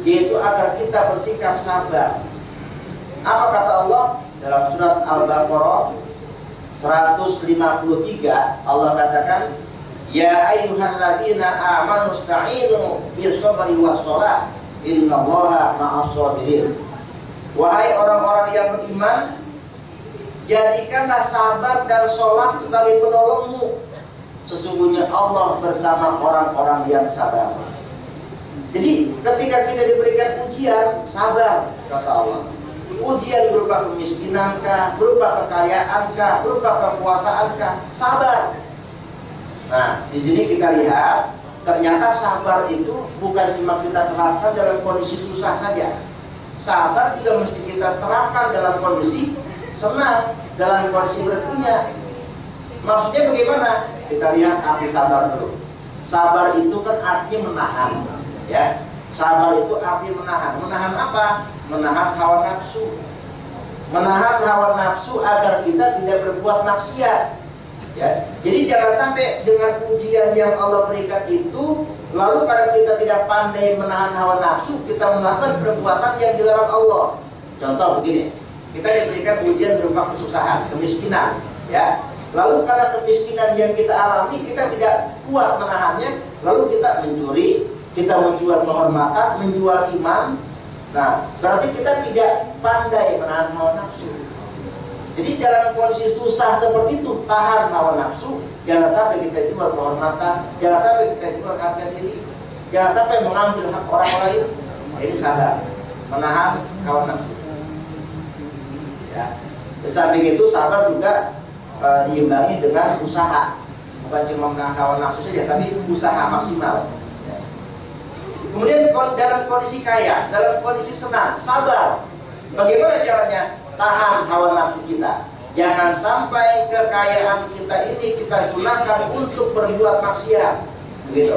yaitu agar kita bersikap sabar. Apa kata Allah dalam surat Al-Baqarah 153? Allah katakan, ya ayyuhalladzina amanu ista'inu bis sabri was shalah innallaha ma'as sabirin. Wahai orang-orang yang beriman, jadikanlah sabar dan sholat sebagai penolongmu. Sesungguhnya Allah bersama orang-orang yang sabar. Jadi ketika kita diberikan ujian, sabar, kata Allah. Ujian berupa kemiskinankah, berupa kekayaankah, berupa kekuasaankah, sabar. Nah, di sini kita lihat ternyata sabar itu bukan cuma kita terapkan dalam kondisi susah saja. Sabar juga mesti kita terapkan dalam kondisi senang, dalam kondisi berpunya. Maksudnya bagaimana? Kita lihat arti sabar dulu. Sabar itu kan artinya menahan, ya. Sabar itu artinya menahan. Menahan apa? Menahan hawa nafsu. Menahan hawa nafsu agar kita tidak berbuat maksiat. Ya, jadi jangan sampai dengan ujian yang Allah berikan itu, lalu karena kita tidak pandai menahan hawa nafsu, kita melakukan perbuatan yang dilarang Allah. Contoh begini, kita diberikan ujian berupa kesusahan, kemiskinan, ya. Lalu karena kemiskinan yang kita alami, kita tidak kuat menahannya, lalu kita mencuri, kita menjual kehormatan, menjual iman. Nah, berarti kita tidak pandai menahan hawa nafsu. Jadi dalam kondisi susah seperti itu, tahan hawa nafsu. Jangan sampai kita jual kehormatan, jangan sampai kita jual harga diri, jangan sampai mengambil hak orang lain. Ini sabar, menahan hawa nafsu. Ya. Di samping itu sabar juga diimbangi dengan usaha. Bukan cuma menahan hawa nafsu saja, tapi usaha maksimal. Ya. Kemudian dalam kondisi kaya, dalam kondisi senang, sabar. Bagaimana caranya? Tahan hawa nafsu kita. Jangan sampai kekayaan kita ini kita gunakan untuk berbuat maksiat. Begitu.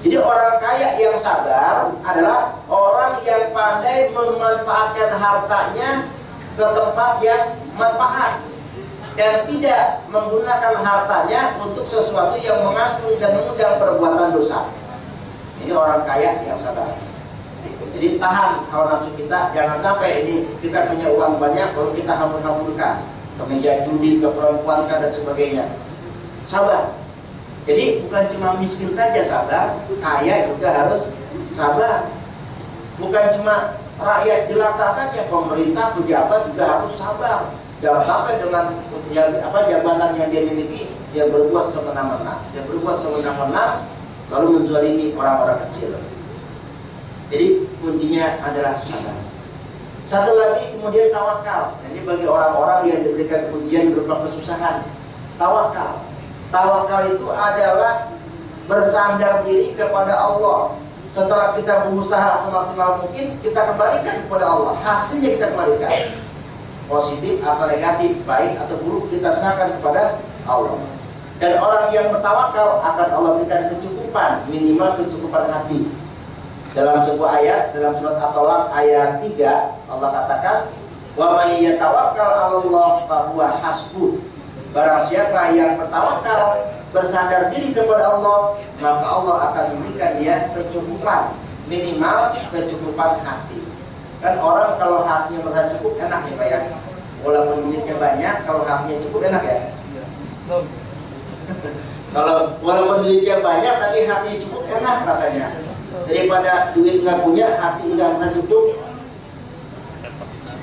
Jadi orang kaya yang sabar adalah orang yang pandai memanfaatkan hartanya ke tempat yang manfaat dan tidak menggunakan hartanya untuk sesuatu yang mengandung dan mengundang perbuatan dosa. Ini orang kaya yang sabar. Jadi tahan hawa nafsu kita, jangan sampai ini kita punya uang banyak lalu kita hambur-hamburkan ke meja judi, ke perempuan dan sebagainya. Sabar. Jadi bukan cuma miskin saja sabar, kaya juga harus sabar. Bukan cuma rakyat jelata saja, pemerintah, pejabat juga harus sabar. Jangan sampai dengan jabatan yang dia miliki dia berbuat semena-mena, dia berbuat semena-mena lalu menzalimi orang-orang kecil. Jadi kuncinya adalah sabar. Satu lagi kemudian tawakal. Ini bagi orang-orang yang diberikan ujian berupa kesusahan. Tawakal. Tawakal itu adalah bersandar diri kepada Allah. setelah kita berusaha semaksimal mungkin, kita kembalikan kepada Allah. Hasilnya kita kembalikan, positif atau negatif, baik atau buruk, kita serahkan kepada Allah. Dan orang yang bertawakal akan Allah berikan kecukupan, minimal kecukupan hati. Dalam sebuah ayat, dalam surat At-Talaq ayat 3, Allah katakan, wa may yatawakkal 'alallah fa huwa hasbuh. Barang siapa yang bertawakal, bersandar diri kepada Allah, maka Allah akan memberikan dia kecukupan, minimal kecukupan hati. Kan orang kalau hatinya merasa cukup enak ya Pak ya. Walaupun duitnya banyak, kalau hatinya cukup enak ya. Kalau walaupun duitnya banyak tapi hatinya cukup enak rasanya. Daripada duit nggak punya, hati nggak merasa cukup.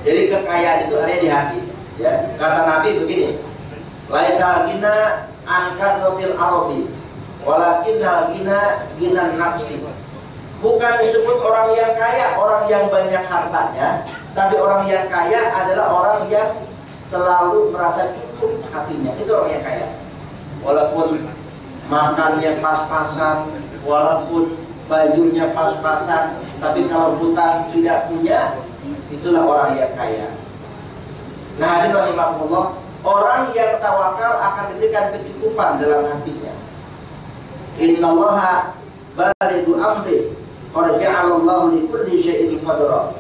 Jadi kekayaan itu ada di hati. Ya, kata Nabi begini, laisa gina angkat rotil arodi, walakin gina nafsi. Bukan disebut orang yang kaya, orang yang banyak hartanya, tapi orang yang kaya adalah orang yang selalu merasa cukup hatinya. Itu orang yang kaya. Walaupun makannya pas-pasan, walaupun bajunya pas-pasan, tapi kalau hutang tidak punya, itulah orang yang kaya. Nah, hadirin rahimakumullah, orang yang tawakal akan diberikan kecukupan dalam hatinya. Innallaha balighu amri, qad ja'alallahu likulli syai'in qadra.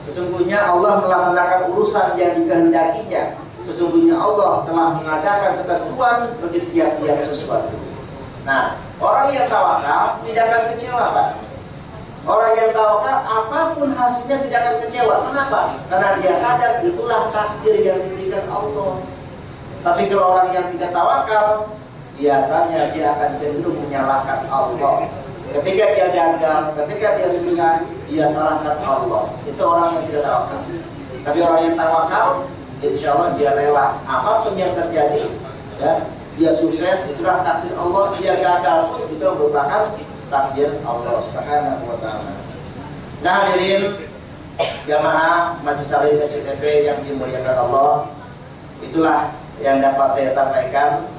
Sesungguhnya Allah melaksanakan urusan yang dikehendakinya. Sesungguhnya Allah telah mengadakan ketentuan bagi tiap-tiap sesuatu. Nah, orang yang tawakal tidak akan kecewa, Pak. Orang yang tawakal apapun hasilnya tidak akan kecewa. Kenapa? Karena dia sadar itulah takdir yang diberikan Allah. Tapi kalau orang yang tidak tawakal, biasanya dia akan cenderung menyalahkan Allah. Ketika dia gagal, ketika dia susah, dia salahkan Allah. Itu orang yang tidak tawakal. Tapi orang yang tawakal, insya Allah dia rela apapun yang terjadi, ya, dia sukses, itulah takdir Allah. Dia gagal pun juga merupakan takdir Allah Subhanahu wa ta'ala. Nah, hadirin jamaah Majelis Taklim SCTP yang dimuliakan Allah, itulah yang dapat saya sampaikan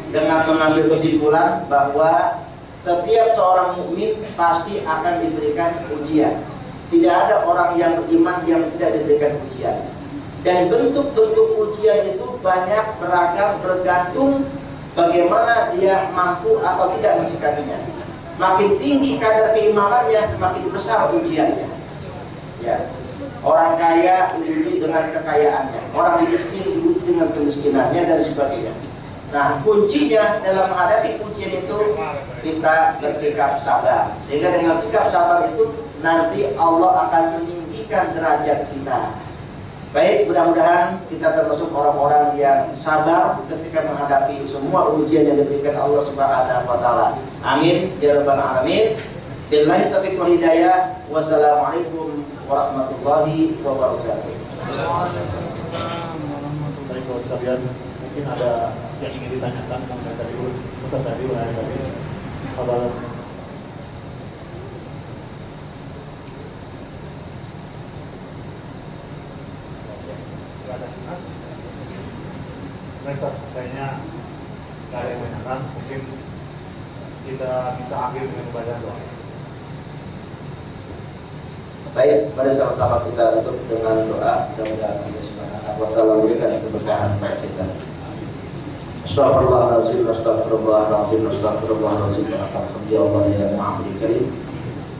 dengan mengambil kesimpulan bahwa setiap seorang mukmin pasti akan diberikan ujian. Tidak ada orang yang beriman yang tidak diberikan ujian. Dan bentuk-bentuk ujian itu banyak, beragam, bergantung bagaimana dia mampu atau tidak mensikapinya. Makin tinggi kadar keimanannya, semakin besar ujiannya. Ya. Orang kaya diuji dengan kekayaannya, orang miskin diuji dengan kemiskinannya, dan sebagainya. Nah, kuncinya dalam menghadapi ujian itu kita bersikap sabar. Sehingga dengan sikap sabar itu nanti Allah akan meninggikan derajat kita. Baik, mudah-mudahan kita termasuk orang-orang yang sabar ketika menghadapi semua ujian yang diberikan Allah Subhanahu wa ta'ala. Amin ya rabbal alamin. Billahi taufiq wal hidayah. Wassalamualaikum warahmatullahi wabarakatuh. Baik, kalau sekalian, mungkin ada yang ingin ditanyakan mengenai tadi Ustaz tadi kalau kayaknya nggak ada yang menanyakan, mungkin kita bisa akhir dengan membaca doa. Baik, mari sama-sama kita tutup dengan doa. Mudah-mudahan Allah Subhanahu wa ta'ala memberikan keberkahan pada kita. Astagfirullahaladzim, astagfirullahaladzim, astagfirullahaladzim. Alhamdulillah ya Muhammad Karim.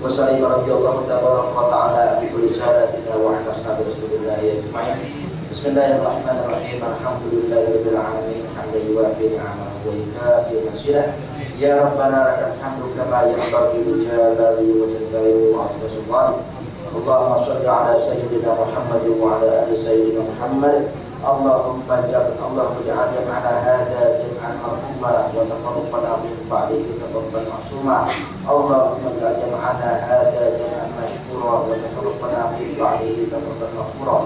Wassalamualaikum warahmatullahi wabarakatuh. Bi kulli syaratina wa ala ashabi Rasulillah ajma'in. Bismillahirrahmanirrahim. Alhamdulillahirabbil alamin. Hamdan yuwafi ni'amahu wa yukafi masyidah. Ya Rabbana lakal hamdu kama yanbaghi li jalali wa jalali wa 'azimi sultanik. Allahumma shalli ala sayyidina Muhammad wa ala ali sayyidina Muhammad. Allahumma ja'al jam'ana hadha jam'an marhuma wa taqabbal min ba'dihi taqabbal ma'suma. Allahumma ja'al jam'ana hadha jam'an mashkura wa taqabbal min ba'dihi taqabbal maghfura.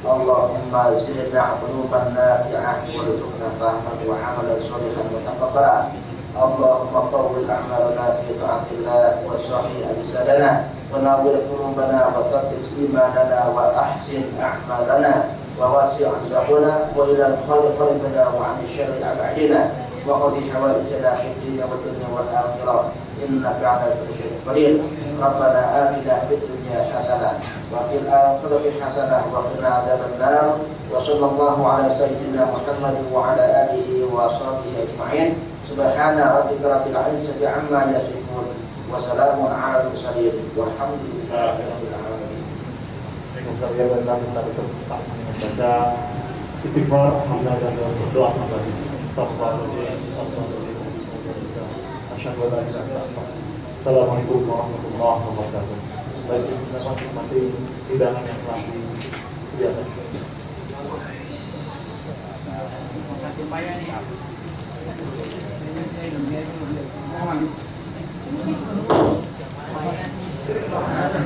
Allahumma zidna 'uluman nafi'ah warzuqna fahman wa 'amalan shalihan mutaqabbala. Allahumma qawwil a'malana fi ta'atillah wa sahih ajsadana wa nawwir qulubana wa thabbit imanana wa ahsin a'malana wa wasi' rizqana wa ila al-khaliqina wa 'an syarri ab'adina wa qadi hawaijana fid dunya wad dunya wal akhirah innaka 'ala kulli syai'in qadir. Rabbana atina fid dunya hasanah wa fil akhirati hasanah wa qina adzabannar. Wa sallallahu ala sayyidina Muhammad wa ala alihi wa sahbihi ajma'in. Subhana rabbika rabbil izzati amma yasifun wa salamun ala al-mursalin walhamdulillahi rabbil alamin. Kita membaca istighfar, dan berdoa habis. Assalamualaikum warahmatullahi wabarakatuh. Baik, kita menikmati hidangan yang telah disediakan. Terima kasih.